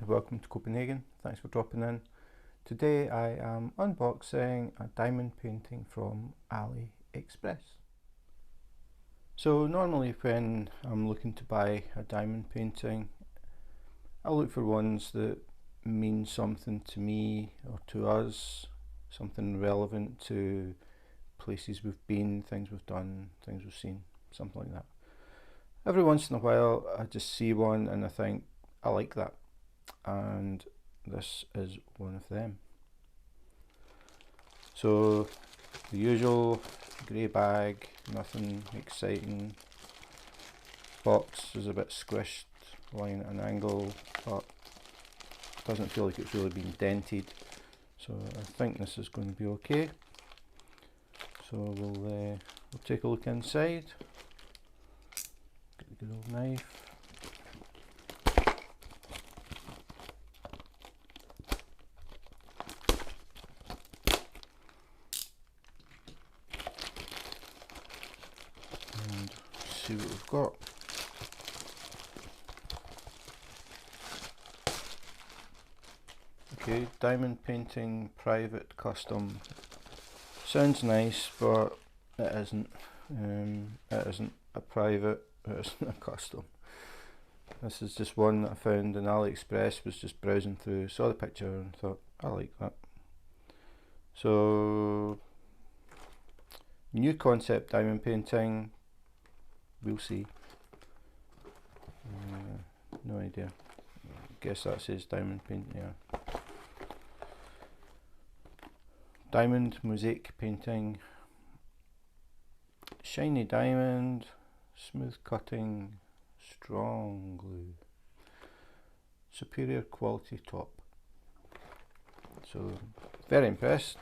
welcome to Copenhagen. Thanks for dropping in. Today I am unboxing a diamond painting from AliExpress. So normally when I'm looking to buy a diamond painting, I look for ones that mean something to me or to us, something relevant to places we've been, things we've done, things we've seen, something like that. Every once in a while I just see one and I think, I like that, and this is one of them. So the usual grey bag, nothing exciting. Box is a bit squished, lying at an angle, but doesn't feel like it's really been dented, so I think this is going to be okay. So we'll take a look inside. Get the good old knife. And see what we've got. Okay, diamond painting, private, custom. Sounds nice, but it isn't. It isn't a private, it isn't a custom. This is just one that I found on AliExpress, was just browsing through, saw the picture and thought, I like that. So, new concept diamond painting, we'll see. No idea. Guess that says diamond paint, yeah. Diamond mosaic painting, shiny diamond, smooth cutting, strong glue, superior quality top. So very impressed.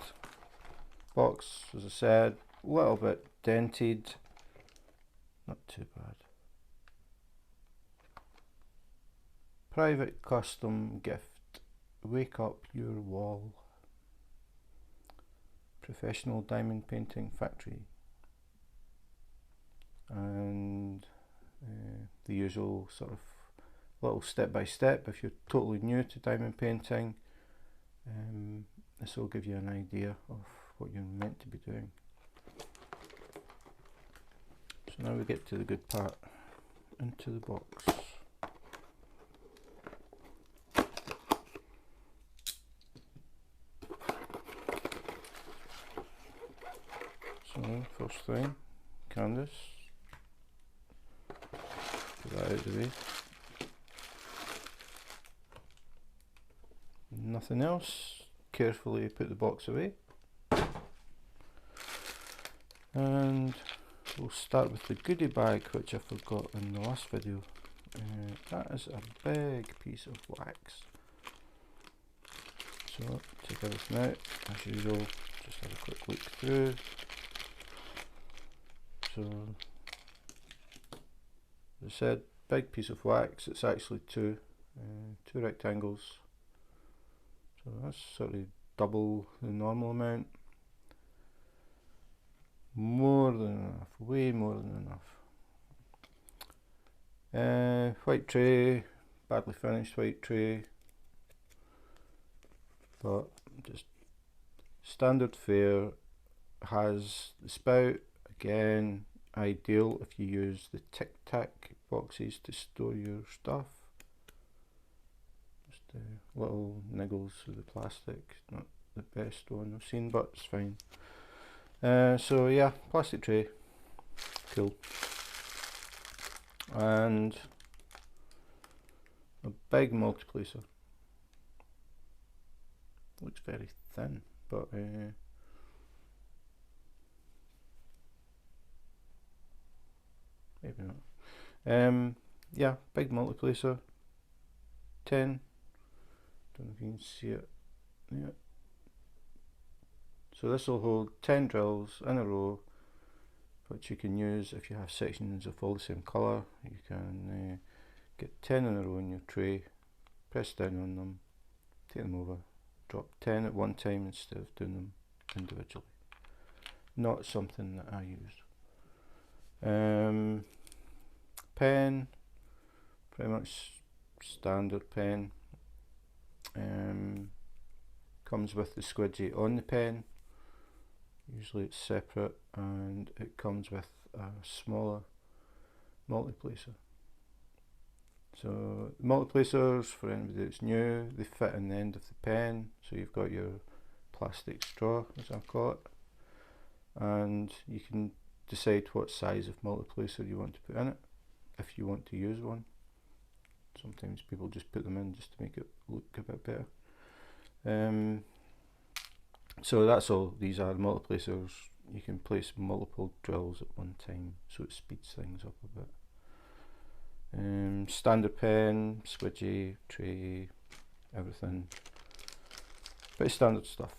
Box, as I said, a little bit dented, not too bad. Private custom gift, wake up your wall. Professional diamond painting factory, and the usual sort of little step by step. If you're totally new to diamond painting, this will give you an idea of what you're meant to be doing. So now we get to the good part, into the box. So first thing, canvas, get that out of the way. Nothing else, carefully put the box away. And we'll start with the goodie bag, which I forgot in the last video. That is a big piece of wax. So take everything out, as usual, just have a quick look through. So, as I said, big piece of wax. It's actually two rectangles. So that's sort of double the normal amount. More than enough, way more than enough. White tray, badly finished white tray, but just standard fare. Has the spout. Again, ideal if you use the Tic Tac boxes to store your stuff. Just little niggles through the plastic, not the best one I've seen, but it's fine. So yeah, plastic tray, cool. And a big multiplacer. Looks very thin, but maybe not. Yeah, big multiplacer. 10. Don't know if you can see it. Yeah. So this will hold 10 drills in a row, which you can use if you have sections of all the same colour. You can get 10 in a row in your tray, press down on them, take them over, drop 10 at one time instead of doing them individually. Not something that I use. Pen, pretty much standard pen. Comes with the squidgy on the pen. Usually it's separate, and it comes with a smaller multiplacer. So multiplacers, for anybody that's new, they fit in the end of the pen, so you've got your plastic straw, as I call it, and you can decide what size of multiplacer you want to put in it, if you want to use one. Sometimes people just put them in just to make it look a bit better. So that's all these are, multiplacers. You can place multiple drills at one time, so it speeds things up a bit. Standard pen, squidgy, tray, everything. Pretty standard stuff.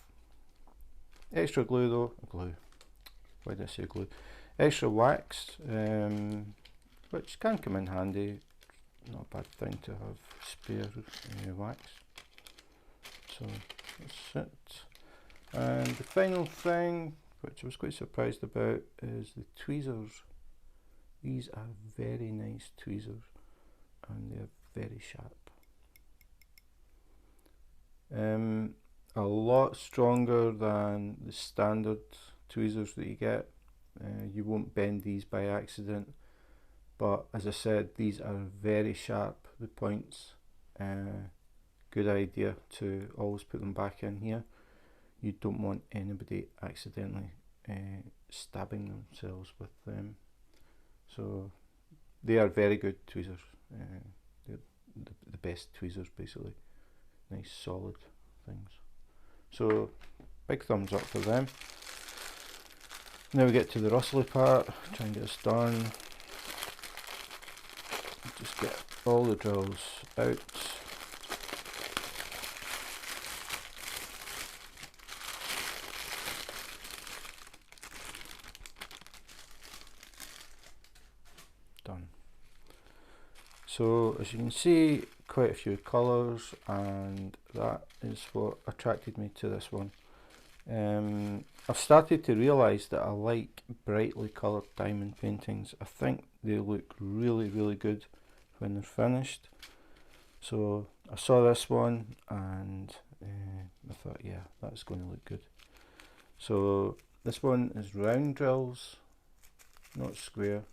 Extra glue though, why did I say glue? Extra wax, which can come in handy. Not a bad thing to have spare wax. So that's it. And the final thing, which I was quite surprised about, is the tweezers. These are very nice tweezers, and they're very sharp. A lot stronger than the standard tweezers that you get. You won't bend these by accident, but as I said, these are very sharp, the points. Good idea to always put them back in here. You don't want anybody accidentally stabbing themselves with them. So they are very good tweezers. They're the best tweezers, basically. Nice solid things. So big thumbs up for them. Now we get to the rustly part. Try and get this done. Just get all the drills out. Done. So as you can see, quite a few colours, and that is what attracted me to this one. I've started to realise that I like brightly coloured diamond paintings. I think they look really, really good when they're finished. So I saw this one and I thought, yeah, that's going to look good. So this one is round drills, not square,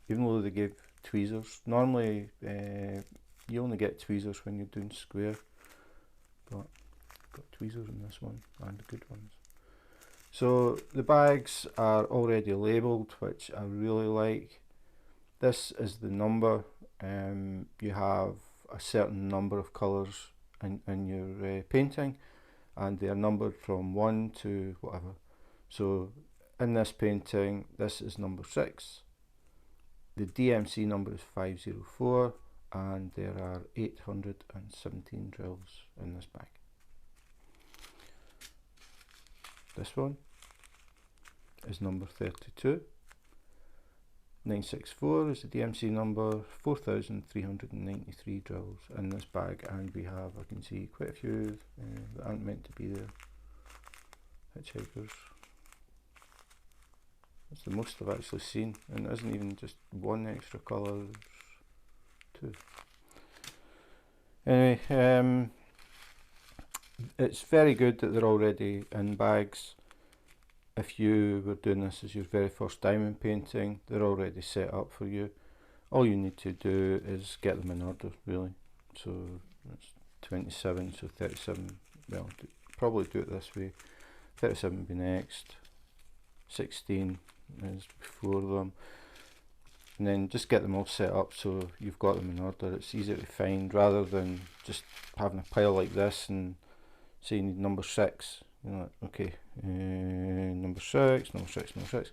even though they give tweezers. Normally you only get tweezers when you're doing square, but got tweezers in this one, and good ones. So the bags are already labelled, which I really like. This is the number. You have a certain number of colours in your painting, and they are numbered from 1 to whatever. So in this painting, this is number 6. The DMC number is 504, and there are 817 drills in this bag. This one is number 32. 964 is the DMC number, 4,393 drills in this bag, and we have, I can see, quite a few that aren't meant to be there. Hitchhikers. That's the most I've actually seen, and it isn't even just one extra colour, there's 2. Anyway, it's very good that they're already in bags. If you were doing this as your very first diamond painting, they're already set up for you. All you need to do is get them in order, really. So it's 27, so 37, well, probably do it this way. 37 would be next, 16 is before them, and then just get them all set up so you've got them in order. It's easier to find rather than just having a pile like this and say you need number 6. You know, okay, number 6, number 6, number 6.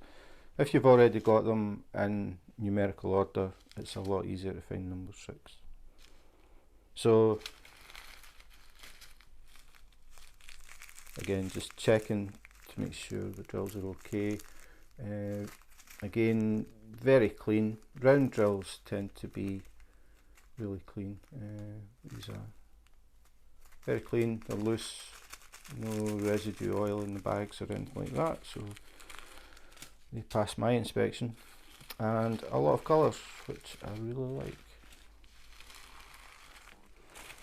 If you've already got them in numerical order, it's a lot easier to find number 6. So again, just checking to make sure the drills are okay. Again, very clean. Round drills tend to be really clean. These are very clean, they're loose, no residue oil in the bags or anything like that, so they pass my inspection. And a lot of colours, which I really like.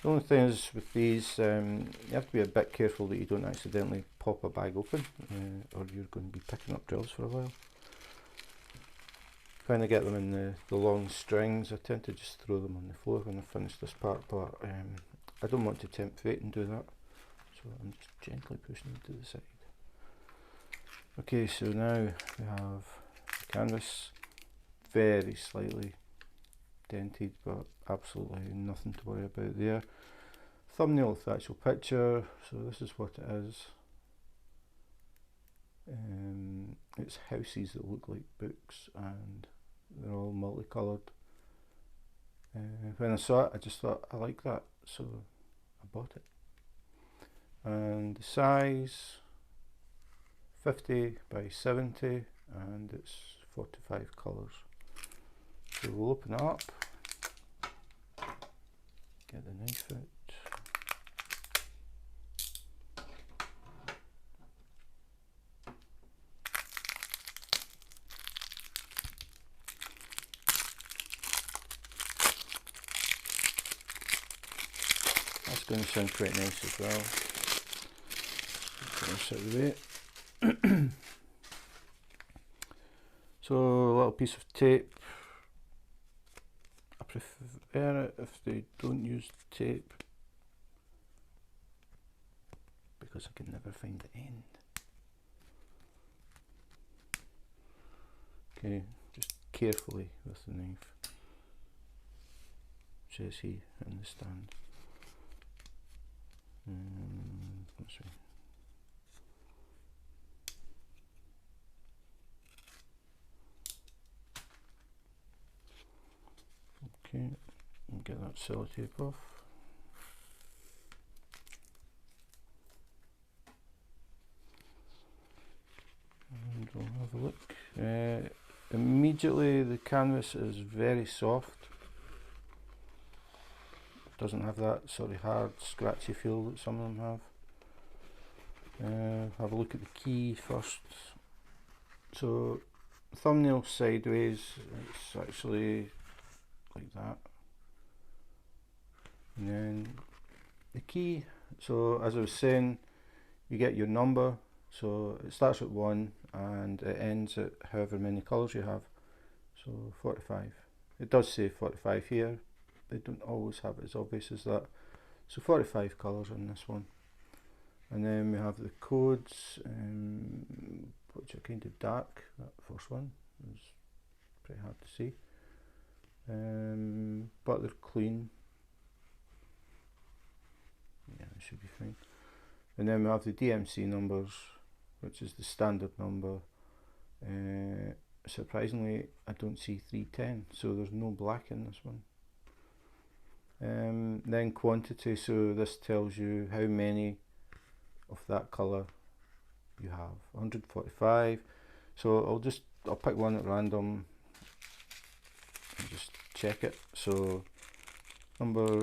The only thing is with these, you have to be a bit careful that you don't accidentally pop a bag open, or you're going to be picking up drills for a while. When I get them in the long strings, I tend to just throw them on the floor when I finish this part, but I don't want to tempt fate and do that, so I'm just gently pushing them to the side. Okay, so now we have the canvas, very slightly dented, but absolutely nothing to worry about there. Thumbnail with the actual picture, so this is what it is. It's houses that look like books and they're all multicoloured. When I saw it, I just thought I like that, so I bought it. And the size 50 by 70, and it's 45 colours. So we'll open it up, get the knife out. That's going to sound quite nice as well. Get this out of the way. So a little piece of tape. I prefer it if they don't use tape, because I can never find the end. Okay, just carefully with the knife. Says he in the stand. Let's see. Okay, and get that sellotape off. And we'll have a look. Immediately the canvas is very soft. Doesn't have that sort of hard, scratchy feel that some of them have. Have a look at the key first. So, thumbnail sideways, it's actually like that. And then the key, so as I was saying, you get your number, so it starts at 1 and it ends at however many colours you have. So 45. It does say 45 here. They don't always have it as obvious as that. So 45 colours on this one. And then we have the codes, which are kind of dark. That first one is pretty hard to see. But they're clean. Yeah, it should be fine. And then we have the DMC numbers, which is the standard number. Surprisingly, I don't see 310, so there's no black in this one. Then quantity, so this tells you how many of that colour you have. 145. So I'll pick one at random and just check it. So number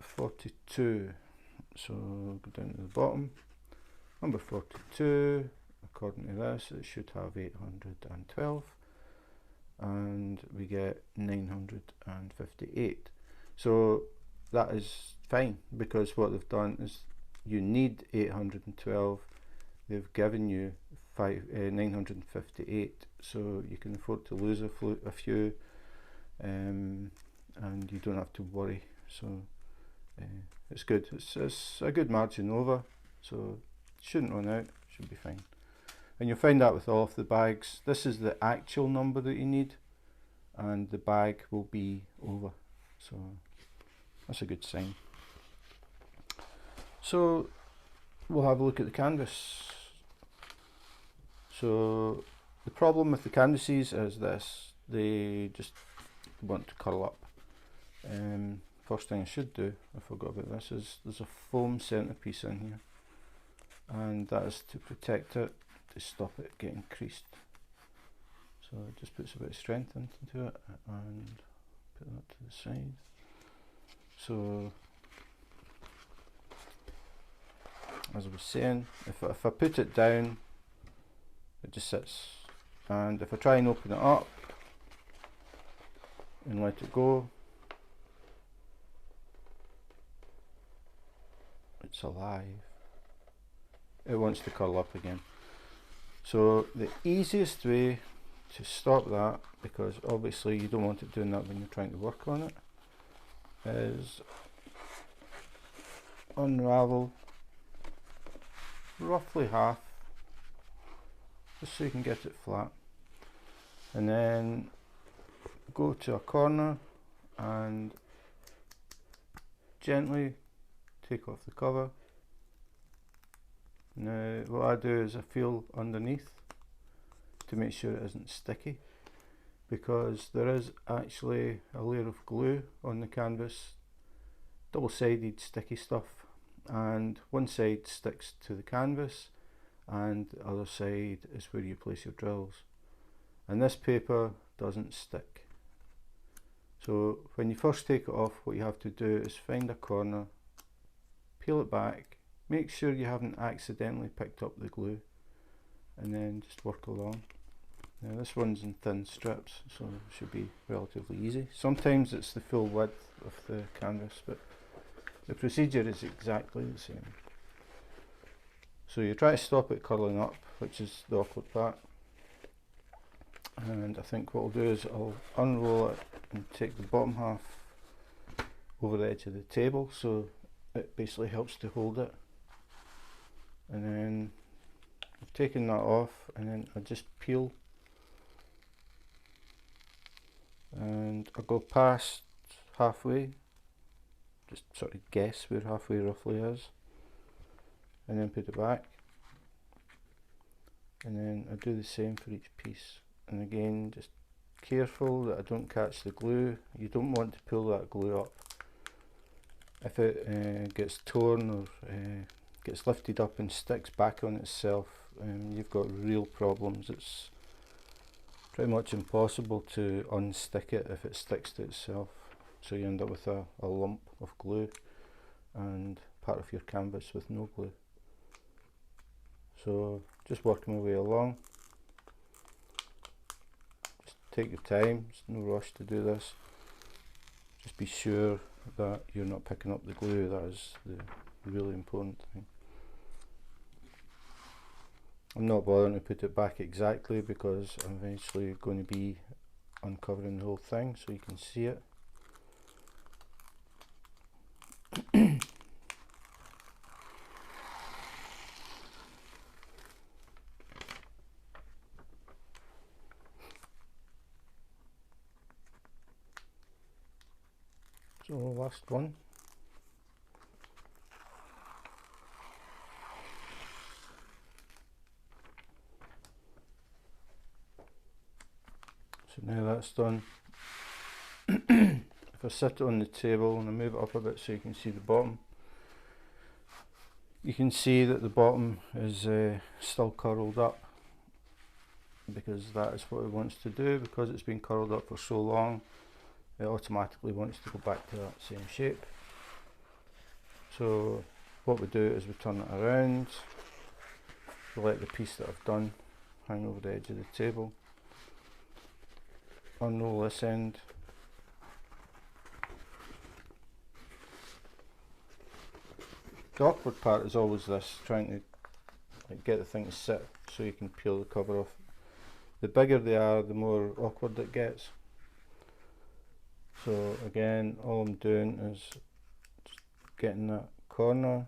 42. So go down to the bottom. Number 42, according to this, it should have 812, and we get 958. So that is fine, because what they've done is you need 812, they've given you 958, so you can afford to lose a few, and you don't have to worry. So it's good. It's a good margin over, so it shouldn't run out, should be fine. And you'll find that with all of the bags. This is the actual number that you need, and the bag will be over. So that's a good sign. So we'll have a look at the canvas. So the problem with the canvases is this: they just want to curl up. First thing I should do, I forgot about this, is there's a foam centerpiece in here, and that is to protect it, to stop it getting creased. So it just puts a bit of strength into it, and put that to the side. So as I was saying, if I put it down, it just sits, and if I try and open it up and let it go, it's alive, it wants to curl up again. So the easiest way to stop that, because obviously you don't want it doing that when you're trying to work on it, is unravel roughly half, just so you can get it flat, and then go to a corner and gently take off the cover. Now what I do is I feel underneath to make sure it isn't sticky, because there is actually a layer of glue on the canvas, double-sided sticky stuff, and one side sticks to the canvas and the other side is where you place your drills, and this paper doesn't stick. So when you first take it off, what you have to do is find a corner, peel it back, make sure you haven't accidentally picked up the glue, and then just work along. Now this one's in thin strips, so it should be relatively easy. Sometimes it's the full width of the canvas, but the procedure is exactly the same. So you try to stop it curling up, which is the awkward part. And I think what I'll do is I'll unroll it and take the bottom half over the edge of the table, so it basically helps to hold it. And then I've taken that off, and then I just peel, and I go past halfway, just sort of guess where halfway roughly is, and then put it back, and then I do the same for each piece. And again, just careful that I don't catch the glue. You don't want to pull that glue up. If it gets torn or gets lifted up and sticks back on itself, you've got real problems. It's pretty much impossible to unstick it if it sticks to itself, so you end up with a lump of glue and part of your canvas with no glue. So just working my way along, just take your time, there's no rush to do this. Just be sure that you're not picking up the glue. That is the really important thing. I'm not bothering to put it back exactly, because I'm eventually going to be uncovering the whole thing so you can see it. So last one. So now that's done, if I sit it on the table and I move it up a bit so you can see the bottom, you can see that the bottom is still curled up, because that is what it wants to do. Because it's been curled up for so long, it automatically wants to go back to that same shape. So what we do is we turn it around, we let the piece that I've done hang over the edge of the table, unroll this end, the awkward part is always this, trying to get the thing to sit so you can peel the cover off. The bigger they are, the more awkward it gets. So again, all I'm doing is just getting that corner,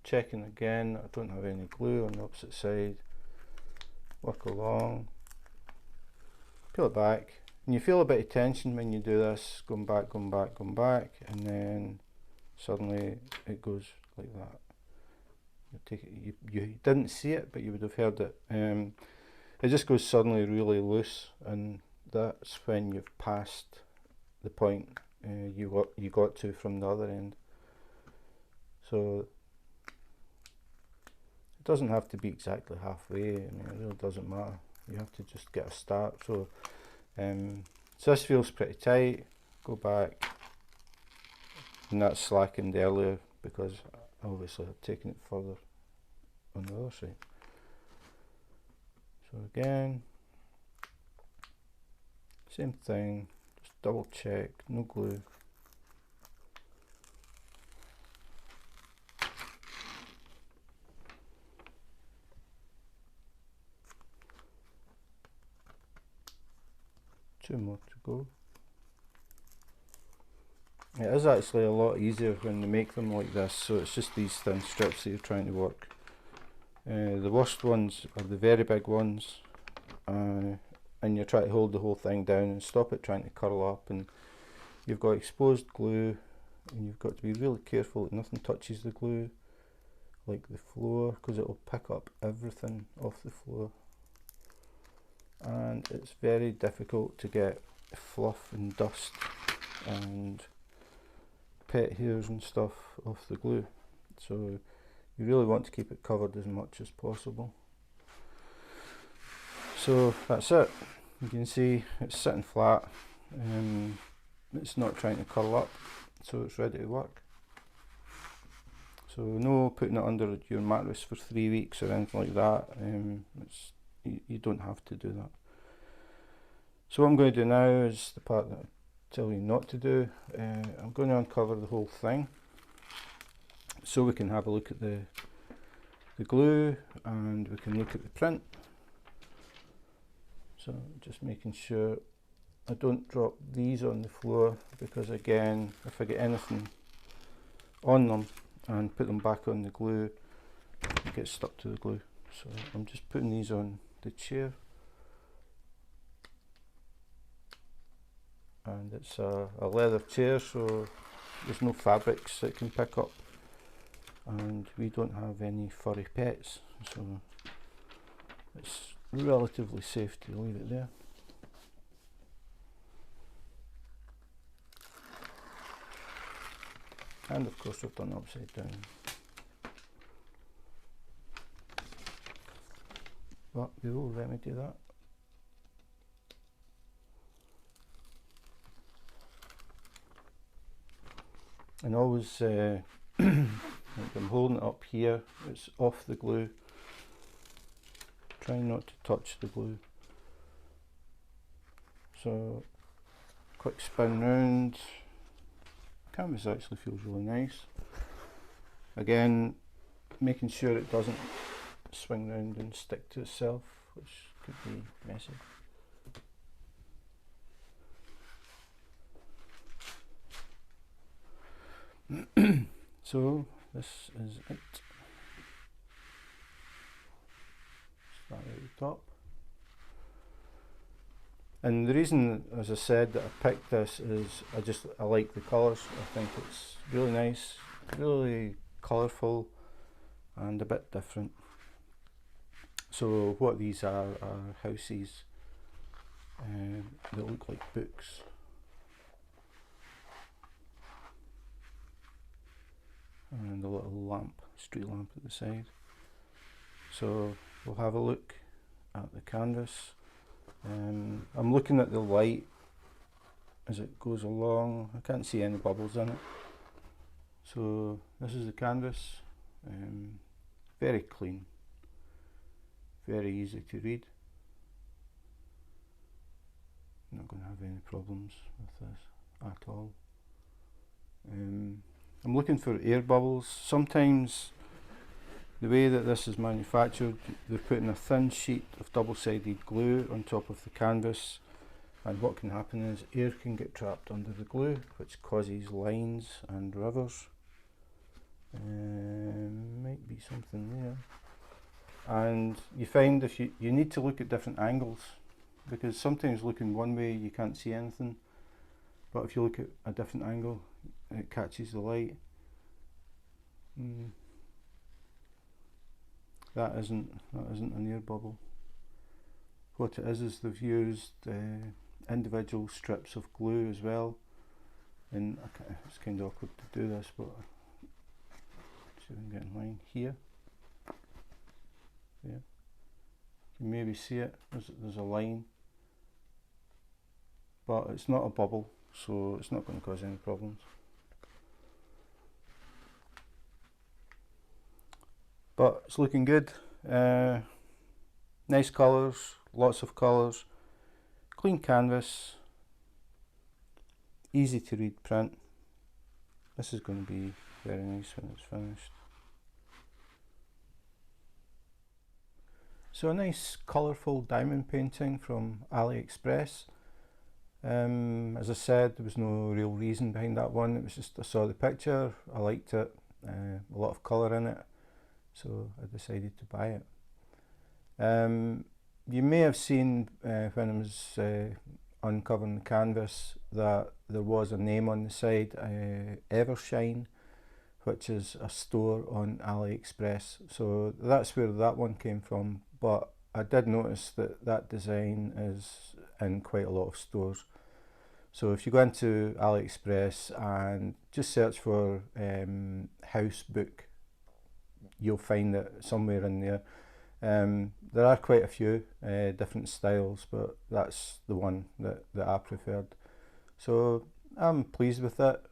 checking again I don't have any glue on the opposite side, work along, peel it back, and you feel a bit of tension when you do this, going back, going back, going back, and then suddenly it goes like that. You take it, you didn't see it, but you would have heard it. It just goes suddenly really loose, and that's when you've passed the point you got to from the other end. So it doesn't have to be exactly halfway. I mean, it really doesn't matter. You have to just get a start. So so this feels pretty tight. Go back, and that's slackened earlier because obviously I've taken it further on the other side. So again, same thing, just double check, no glue. 2 more to go. It is actually a lot easier when they make them like this, so it's just these thin strips that you're trying to work. The worst ones are the very big ones, and you're trying to hold the whole thing down and stop it trying to curl up, and you've got exposed glue, and you've got to be really careful that nothing touches the glue, like the floor, because it will pick up everything off the floor. And it's very difficult to get fluff and dust and pet hairs and stuff off the glue, so you really want to keep it covered as much as possible. So that's it. You can see it's sitting flat, it's not trying to curl up, so it's ready to work. So no putting it under your mattress for 3 weeks or anything like that. You don't have to do that. So what I'm going to do now is the part that I tell you not to do. I'm going to uncover the whole thing so we can have a look at the glue and we can look at the print. So just making sure I don't drop these on the floor, because again, if I get anything on them and put them back on the glue, it gets stuck to the glue. So I'm just putting these on the chair, and it's a leather chair, so there's no fabrics that can pick up, and we don't have any furry pets, so it's relatively safe to leave it there. And of course we've done upside down, but we will remedy that. And always, like I'm holding it up here, it's off the glue. Try not to touch the glue. So, quick spin round. Canvas actually feels really nice. Again, making sure it doesn't swing round and stick to itself, which could be messy. So this is it. Start at the top. And the reason, as I said, that I picked this is I like the colours. I think it's really nice, really colourful and a bit different. So what these are houses that look like books. And a little lamp, street lamp at the side. So we'll have a look at the canvas. I'm looking at the light as it goes along. I can't see any bubbles in it. So this is the canvas. Very clean, very easy to read. I'm not going to have any problems with this at all. I'm looking for air bubbles. Sometimes the way that this is manufactured, they're putting a thin sheet of double-sided glue on top of the canvas, and what can happen is air can get trapped under the glue, which causes lines and rivers. Might be something there. And you find if you need to look at different angles, because sometimes looking one way you can't see anything, but if you look at a different angle it catches the light. That isn't an air bubble. What it is they've used individual strips of glue as well, and it's kind of awkward to do this, but see if we can get in line here. Yeah, you can maybe see it. There's a line, but it's not a bubble, so it's not going to cause any problems. But it's looking good. Nice colours, lots of colours, clean canvas, easy to read print. This is going to be very nice when it's finished. So a nice colourful diamond painting from AliExpress. As I said, there was no real reason behind that one. It was just I saw the picture, I liked it, a lot of colour in it, so I decided to buy it. You may have seen when I was uncovering the canvas that there was a name on the side, Evershine, which is a store on AliExpress. So that's where that one came from. But I did notice that that design is in quite a lot of stores. So if you go into AliExpress and just search for house book, you'll find it somewhere in there. There are quite a few different styles, but that's the one that I preferred. So I'm pleased with it.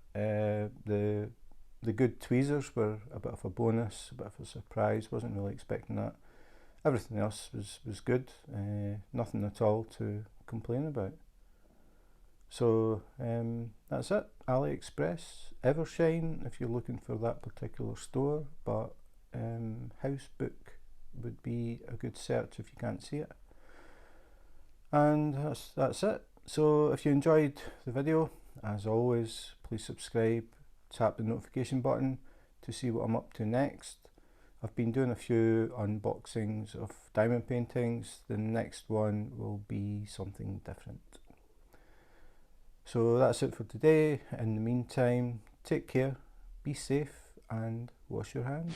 The good tweezers were a bit of a bonus, a bit of a surprise. Wasn't really expecting that. Everything else was good. Nothing at all to complain about. So that's it. AliExpress, Evershine if you're looking for that particular store, but house book would be a good search if you can't see it. And that's it. So if you enjoyed the video, as always, please subscribe, tap the notification button to see what I'm up to next. I've been doing a few unboxings of diamond paintings. The next one will be something different. So that's it for today. In the meantime, take care, be safe and wash your hands.